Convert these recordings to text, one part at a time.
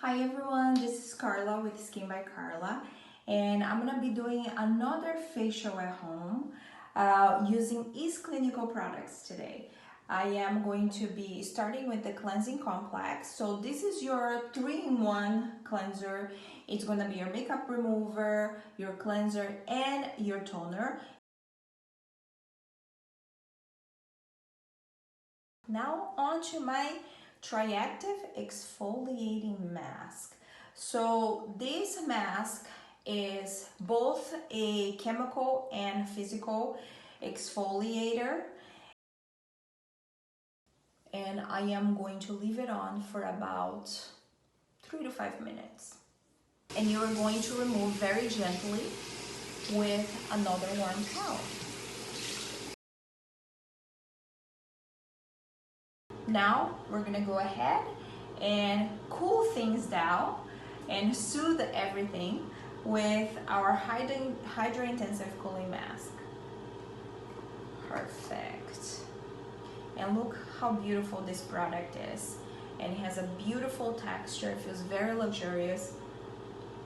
Hi everyone, this is Carla with Skin by Carla, and I'm gonna be doing another facial at home using Ease Clinical products today. I am going to be starting with the cleansing complex. So this is your 3-in-1 cleanser. It's gonna be your makeup remover, your cleanser, and your toner. Now on to my Triactive Exfoliating Mask. So this mask is both a chemical and physical exfoliator, and I am going to leave it on for about 3 to 5 minutes. And you are going to remove very gently with another warm towel. Now we're gonna go ahead and cool things down and soothe everything with our HYDRA-INTENSIVE COOLING MASQUE. Perfect. And look how beautiful this product is. And it has a beautiful texture. It feels very luxurious.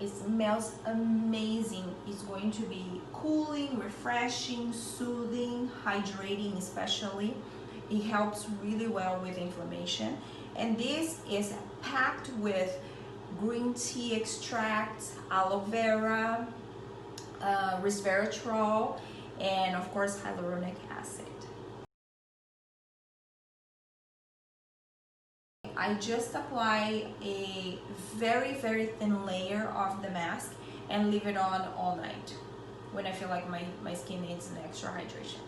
It smells amazing. It's going to be cooling, refreshing, soothing, hydrating especially. It helps really well with inflammation. And this is packed with green tea extracts, aloe vera, resveratrol, and of course hyaluronic acid. I just apply a very thin layer of the mask and leave it on all night when I feel like my skin needs an extra hydration.